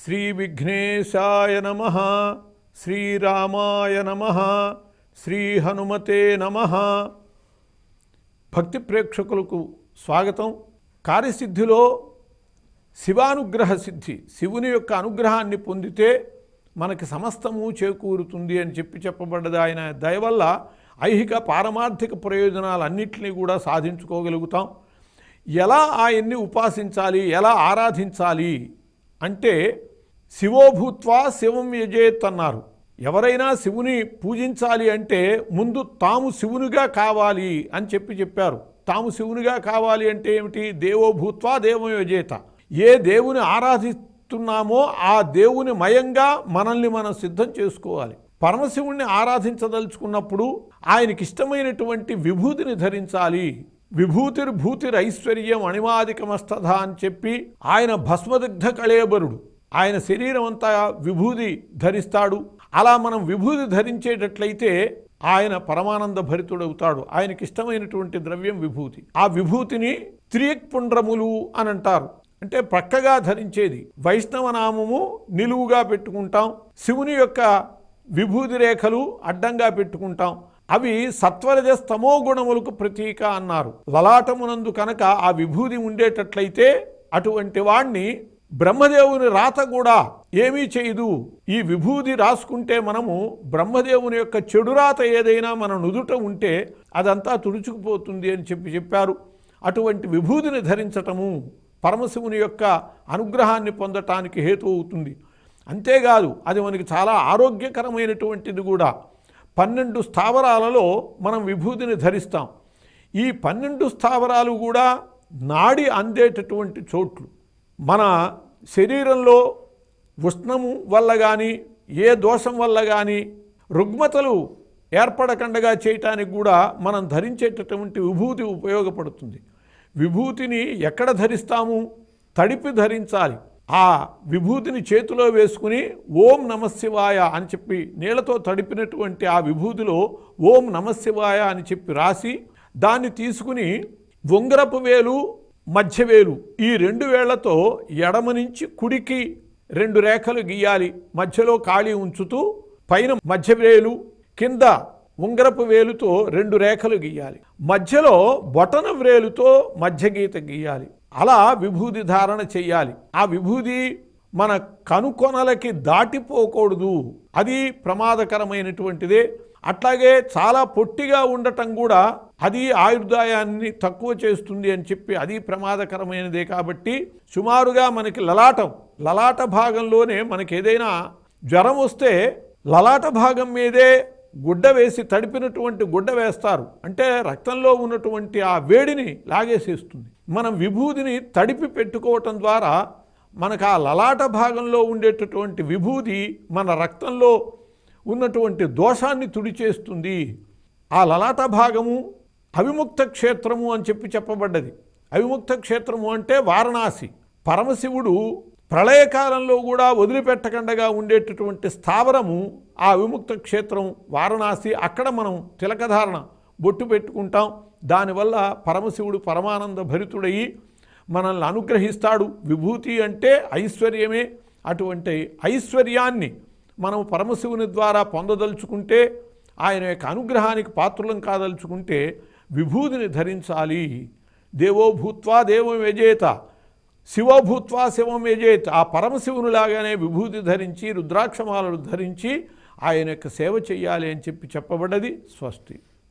శ్రీ విఘ్నేశాయ నమః, శ్రీరామాయ నమః, శ్రీ హనుమతే నమః. భక్తి ప్రేక్షకులకు స్వాగతం. కార్యసిద్ధిలో శివానుగ్రహ సిద్ధి, శివుని యొక్క అనుగ్రహాన్ని పొందితే మనకి సమస్తము చేకూరుతుంది అని చెప్పబడ్డది. ఆయన దయ వల్ల ఐహిక పారమార్థిక ప్రయోజనాలన్నింటినీ కూడా సాధించుకోగలుగుతాం. ఎలా ఆయన్ని ఉపాసించాలి, ఎలా ఆరాధించాలి అంటే శివోభూత్వా శివం యజేత్ అన్నారు. ఎవరైనా శివుని పూజించాలి అంటే ముందు తాము శివునిగా కావాలి అని చెప్పారు. తాము శివునిగా కావాలి అంటే ఏమిటి? దేవోభూత్వా దేవం యజేత. ఏ దేవుని ఆరాధిస్తున్నామో ఆ దేవుని మయంగా మనల్ని మనం సిద్ధం చేసుకోవాలి. పరమశివుణ్ణి ఆరాధించదలుచుకున్నప్పుడు ఆయనకి ఇష్టమైనటువంటి విభూతిని ధరించాలి. విభూతిర్భూతిరైశ్వర్యం అణిమాదికమస్తథ అని చెప్పి ఆయన భస్మదగ్ధ కళేబరుడు. ఆయన శరీరం అంతా విభూతి ధరిస్తాడు. అలా మనం విభూతి ధరించేటట్లయితే ఆయన పరమానంద భరితుడవుతాడు. ఆయనకి ఇష్టమైనటువంటి ద్రవ్యం విభూతి. ఆ విభూతిని త్రియక్పుండ్రములు అని అంటారు. అంటే పక్కగా ధరించేది. వైష్ణవ నామము నిలువుగా పెట్టుకుంటాం. శివుని యొక్క విభూతి రేఖలు అడ్డంగా పెట్టుకుంటాం. అవి సత్వరజస్తమో గుణములకు ప్రతీక అన్నారు. లలాటమునందు కనుక ఆ విభూతి ఉండేటట్లయితే అటువంటి వాణ్ణి బ్రహ్మదేవుని రాత కూడా ఏమీ చేయదు. ఈ విభూతి రాసుకుంటే మనము బ్రహ్మదేవుని యొక్క చెడు రాత ఏదైనా మన నుదుట ఉంటే అదంతా తుడుచుకుపోతుంది అని చెప్పారు. అటువంటి విభూతిని ధరించటము పరమశివుని యొక్క అనుగ్రహాన్ని పొందటానికి హేతు అవుతుంది. అంతేకాదు అది మనకి చాలా ఆరోగ్యకరమైనటువంటిది కూడా. 12 స్థావరాలలో మనం విభూతిని ధరిస్తాం. ఈ 12 స్థావరాలు కూడా నాడి అందేటటువంటి చోట్లు. మన శరీరంలో ఉష్ణము వల్ల కానీ ఏ దోషం వల్ల కానీ రుగ్మతలు ఏర్పడకుండా చేయటానికి కూడా మనం ధరించేటటువంటి విభూతి ఉపయోగపడుతుంది. విభూతిని ఎక్కడ ధరిస్తాము? తడిపి ధరించాలి. ఆ విభూతిని చేతిలో వేసుకుని ఓం నమశివాయ అని చెప్పి నీళ్లతో తడిపినటువంటి ఆ విభూతిలో ఓం నమశివాయ అని చెప్పి రాసి దాన్ని తీసుకుని ఉంగరపు వేలు మధ్యవేలు ఈ 2 వేళ్లతో ఎడమ నుంచి కుడికి 2 రేఖలు గీయాలి. మధ్యలో ఖాళీ ఉంచుతూ పైన మధ్యవేలు కింద ఉంగరపు వేలుతో 2 రేఖలు గీయాలి. మధ్యలో బొటన వ్రేలుతో మధ్యగీత గీయాలి. అలా విభూతి ధారణ చెయ్యాలి. ఆ విభూతి మన కనుకొనలకి దాటిపోకూడదు. అది ప్రమాదకరమైనటువంటిదే. అట్లాగే చాలా పొట్టిగా ఉండటం కూడా అది ఆయుర్దాయాన్ని తక్కువ చేస్తుంది అని చెప్పి అది ప్రమాదకరమైనదే. కాబట్టి సుమారుగా మనకి లలాట భాగంలోనే మనకి ఏదైనా జ్వరం వస్తే లలాట భాగం మీదే గుడ్డ వేసి తడిపినటువంటి గుడ్డ వేస్తారు. అంటే రక్తంలో ఉన్నటువంటి ఆ వేడిని లాగేసేస్తుంది. మనం విభూతిని తడిపి పెట్టుకోవటం ద్వారా మనకు ఆ లలాట భాగంలో ఉండేటటువంటి విభూతి మన రక్తంలో ఉన్నటువంటి దోషాన్ని తుడిచేస్తుంది. ఆ లలాట భాగము అవిముక్త క్షేత్రము అని చెప్పబడ్డది. అవిముక్త క్షేత్రము అంటే వారణాసి. పరమశివుడు ప్రళయకాలంలో కూడా వదిలిపెట్టకుండా ఉండేటటువంటి స్థావరము ఆ విముక్త క్షేత్రం వారణాసి. అక్కడ మనం తిలకధారణ బొట్టు పెట్టుకుంటాం. దానివల్ల పరమశివుడు పరమానంద భరితుడయి మనల్ని అనుగ్రహిస్తాడు. విభూతి అంటే ఐశ్వర్యమే. అటువంటి ఐశ్వర్యాన్ని మనం పరమశివుని ద్వారా పొందదలుచుకుంటే, ఆయన యొక్క అనుగ్రహానికి పాత్రులం కాదలుచుకుంటే విభూతిని ధరించాలి. దేవోభూత్వా దేవం యజేత, శివోభూత్వా శివం యజేత్. ఆ పరమశివునిలాగానే విభూతి ధరించి రుద్రాక్షమాలను ధరించి ఆయన యొక్క సేవ చెయ్యాలి అని చెప్పబడ్డది. స్వస్తి.